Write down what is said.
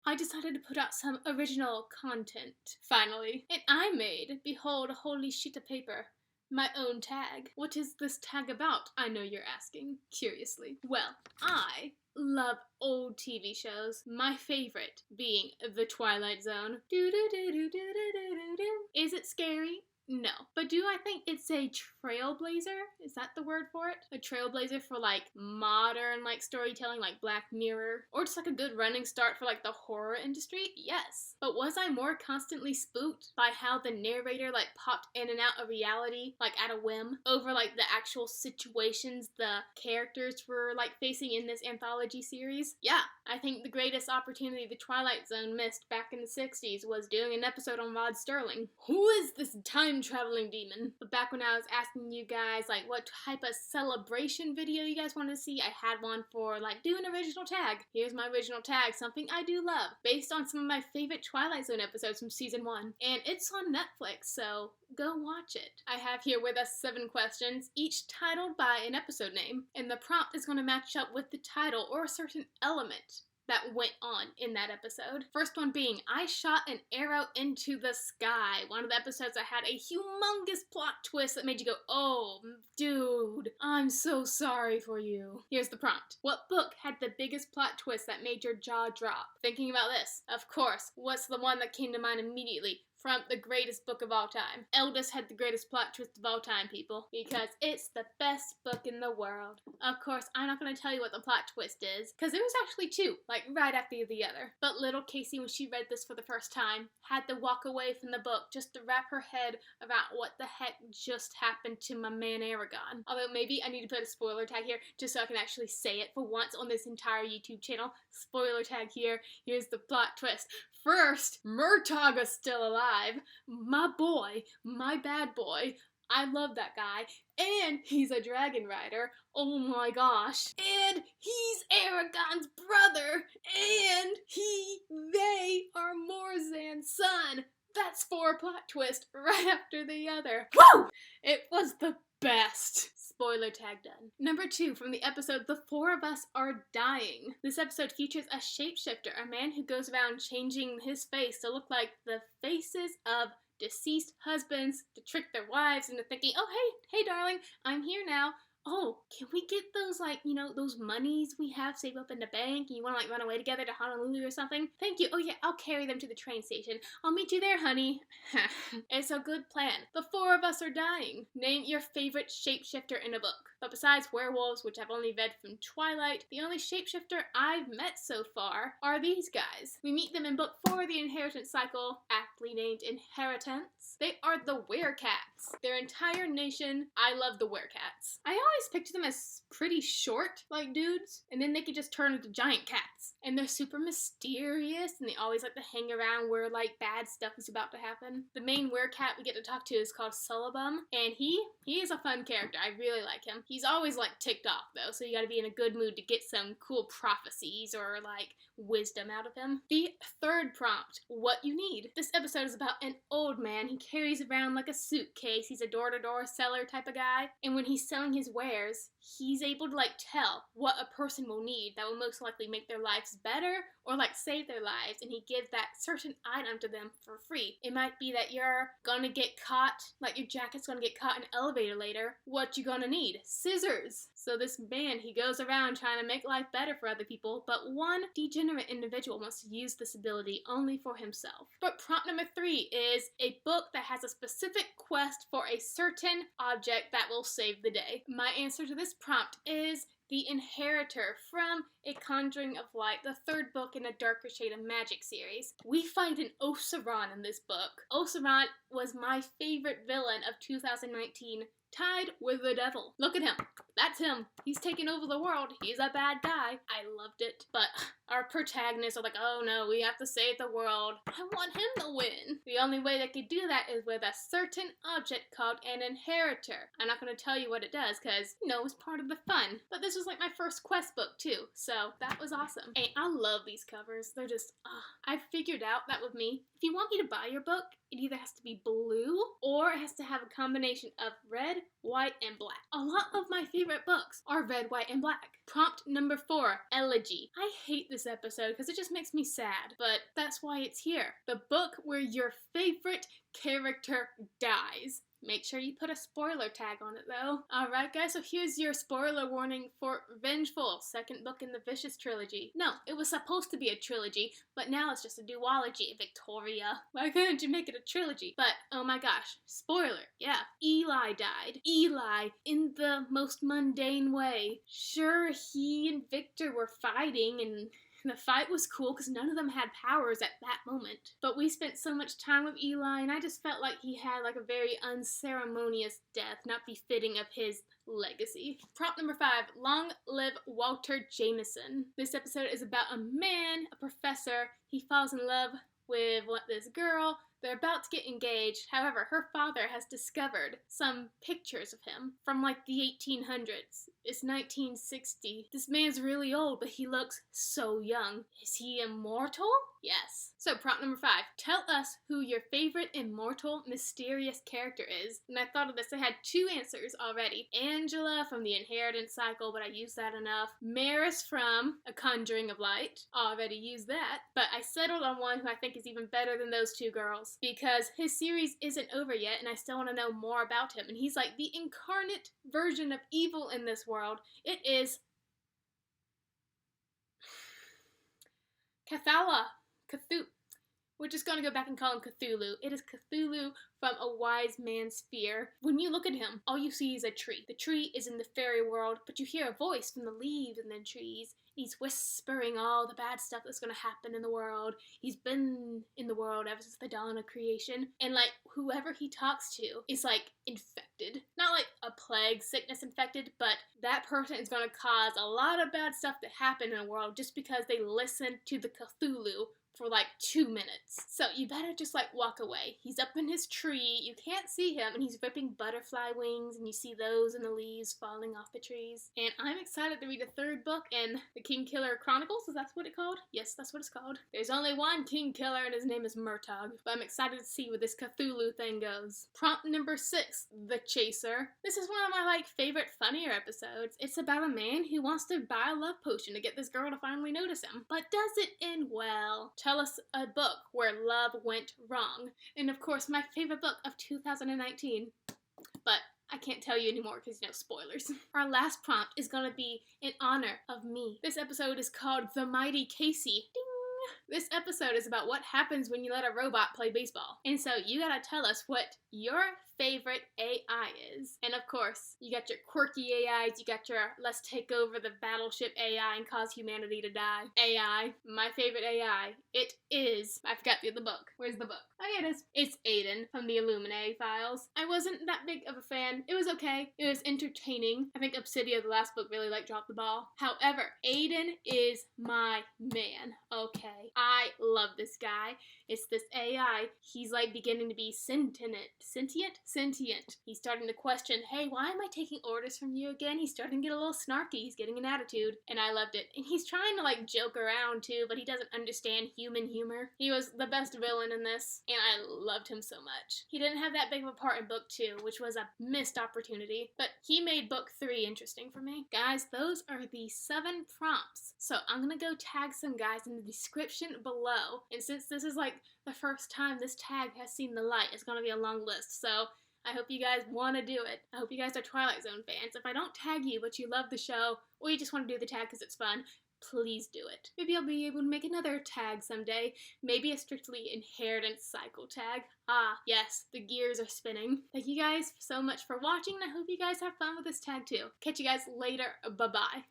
I decided to put out some original content, finally. And I made, behold, a holy sheet of paper, my own tag. What is this tag about, I know you're asking, curiously. Well, I love old TV shows, my favorite being The Twilight Zone. Is it scary? No. But do I think it's a trailblazer? Is that the word for it? A trailblazer for like modern like storytelling like Black Mirror? Or just like a good running start for like the horror industry? Yes. But was I more constantly spooked by how the narrator like popped in and out of reality like at a whim over like the actual situations the characters were like facing in this anthology series? Yeah. I think the greatest opportunity the Twilight Zone missed back in the 60s was doing an episode on Rod Serling. Who is this time-traveling demon? But back when I was asking you guys, like, what type of celebration video you guys wanted to see, I had one for, like, do an original tag. Here's my original tag, something I do love, based on some of my favorite Twilight Zone episodes from season 1. And it's on Netflix, so go watch it. I have here with us 7 questions, each titled by an episode name, and the prompt is going to match up with the title or a certain element that went on in that episode. First one being, I shot an arrow into the sky. One of the episodes I had a humongous plot twist that made you go, oh, dude, I'm so sorry for you. Here's the prompt. What book had the biggest plot twist that made your jaw drop? Thinking about this, of course, what's the one that came to mind immediately? From the greatest book of all time. Eldest had the greatest plot twist of all time, people, because it's the best book in the world. Of course, I'm not going to tell you what the plot twist is, because there was actually 2, like right after the other. But little Casey, when she read this for the first time, had to walk away from the book just to wrap her head around what the heck just happened to my man Aragon. Although maybe I need to put a spoiler tag here, just so I can actually say it for once on this entire YouTube channel. Spoiler tag here. Here's the plot twist. First, Murtagh is still alive. My boy, my bad boy. I love that guy. And he's a dragon rider. Oh my gosh. And he's Aragon's brother. And they are Morzan's son. That's 4 plot twists right after the other. Woo! It was the best. Spoiler tag done. Number 2 from the episode The 4 of Us Are Dying. This episode features a shapeshifter, a man who goes around changing his face to look like the faces of deceased husbands to trick their wives into thinking, oh, hey, darling, I'm here now. Oh, can we get those, like, you know, those monies we have saved up in the bank and you want to, like, run away together to Honolulu or something? Thank you. Oh, yeah, I'll carry them to the train station. I'll meet you there, honey. It's a good plan. The 4 of Us Are Dying. Name your favorite shapeshifter in a book. But besides werewolves, which I've only read from Twilight, the only shapeshifter I've met so far are these guys. We meet them in book 4 of the Inheritance Cycle, aptly named Inheritance. They are the Werecats. Their entire nation, I love the Werecats. I always picture them as pretty short, like dudes, and then they could just turn into giant cats. And they're super mysterious, and they always like to hang around where like bad stuff is about to happen. The main werecat we get to talk to is called Sullabum, and he is a fun character. I really like him. He's always like ticked off though, so you gotta be in a good mood to get some cool prophecies or like wisdom out of him. The 3rd prompt, what you need. This episode is about an old man. He carries around like a suitcase. He's a door-to-door seller type of guy, and when he's selling his wares, he's able to like tell what a person will need that will most likely make their lives better or like save their lives, and he gives that certain item to them for free. It might be that you're gonna get caught, like your jacket's gonna get caught in an elevator later. What you gonna need? Scissors. So this man, he goes around trying to make life better for other people, but one degenerate individual wants to use this ability only for himself. But prompt number 3 is a book that has a specific quest for a certain object that will save the day. My answer to this prompt is The Inheritor from A Conjuring of Light, the 3rd book in a Darker Shade of Magic series. We find an Oseran in this book. Oseran was my favorite villain of 2019, tied with the devil. Look at him. That's him. He's taking over the world. He's a bad guy. I loved it. But our protagonists are like, oh no, we have to save the world. I want him to win. The only way they could do that is with a certain object called an inheritor. I'm not going to tell you what it does because, you know, it's part of the fun. But this was like my first quest book too, so that was awesome. And I love these covers. They're just, I figured out that with me, if you want me to buy your book, it either has to be blue or it has to have a combination of red, white, and black. A lot of my favorite favorite books are Red, White, and Black. Prompt number 4, Elegy. I hate this episode because it just makes me sad, but that's why it's here. The book where your favorite character dies. Make sure you put a spoiler tag on it though. Alright guys, so here's your spoiler warning for Vengeful, second book in the Vicious trilogy. No, it was supposed to be a trilogy, but now it's just a duology, Victoria. Why couldn't you make it a trilogy? But, oh my gosh, spoiler, yeah. Elie died. Elie, in the most mundane way. Sure, he and Victor were fighting and the fight was cool because none of them had powers at that moment. But we spent so much time with Elie and I just felt like he had like a very unceremonious death, not befitting of his legacy. Prompt number 5, Long Live Walter Jameson. This episode is about a man, a professor. He falls in love with this girl. They're about to get engaged. However, her father has discovered some pictures of him from like the 1800s. It's 1960. This man's really old, but he looks so young. Is he immortal? Yes. So prompt number 5. Tell us who your favorite immortal, mysterious character is. And I thought of this. I had 2 answers already. Angela from the Inheritance Cycle, but I used that enough. Maris from A Conjuring of Light. Already used that. But I settled on one who I think is even better than those 2 girls. Because his series isn't over yet and I still want to know more about him. And he's like the incarnate version of evil in this world. It is Cthulhu. We're just going to go back and call him Cthulhu. It is Cthulhu from A Wise Man's Fear. When you look at him, all you see is a tree. The tree is in the fairy world, but you hear a voice from the leaves and the trees. He's whispering all the bad stuff that's going to happen in the world. He's been in the world ever since the dawn of creation. And like, whoever he talks to is like infected. Not like a plague, sickness infected, but that person is going to cause a lot of bad stuff to happen in the world just because they listen to the Cthulhu for like 2 minutes. So you better just like walk away. He's up in his tree, you can't see him, and he's ripping butterfly wings, and you see those in the leaves falling off the trees. And I'm excited to read the 3rd book in the King Killer Chronicles. Is that what it's called? Yes, that's what it's called. There's only one King Killer and his name is Murtagh, but I'm excited to see where this Cthulhu thing goes. Prompt number 6, The Chaser. This is one of my like favorite funnier episodes. It's about a man who wants to buy a love potion to get this girl to finally notice him, but does it end well. Tell us a book where love went wrong. And of course, my favorite book of 2019. But I can't tell you anymore because, spoilers. Our last prompt is going to be in honor of me. This episode is called The Mighty Casey. Ding! This episode is about what happens when you let a robot play baseball. And so you gotta tell us what your favorite AI is. And of course, you got your quirky AIs, you got your let's take over the battleship AI and cause humanity to die AI. My favorite AI, it is, I forgot the other book. Where's the book? Oh yeah, it is. It's Aiden from the Illuminae files. I wasn't that big of a fan. It was okay. It was entertaining. I think Obsidia, the last book, really dropped the ball. However, Aiden is my man, okay? I love this guy. It's this AI. He's like beginning to be sentient. He's starting to question, hey, why am I taking orders from you again? He's starting to get a little snarky. He's getting an attitude, and I loved it. And he's trying to joke around too, but he doesn't understand human humor. He was the best villain in this, and I loved him so much. He didn't have that big of a part in book 2, which was a missed opportunity, but he made book 3 interesting for me. Guys, those are the 7 prompts. So I'm gonna go tag some guys in the description below, and since this is the first time this tag has seen the light, it's gonna be a long list, so I hope you guys want to do it. I hope you guys are Twilight Zone fans. If I don't tag you, but you love the show, or you just want to do the tag because it's fun, please do it. Maybe I'll be able to make another tag someday. Maybe a strictly Inheritance Cycle tag. Ah, yes, the gears are spinning. Thank you guys so much for watching, and I hope you guys have fun with this tag too. Catch you guys later. Bye-bye.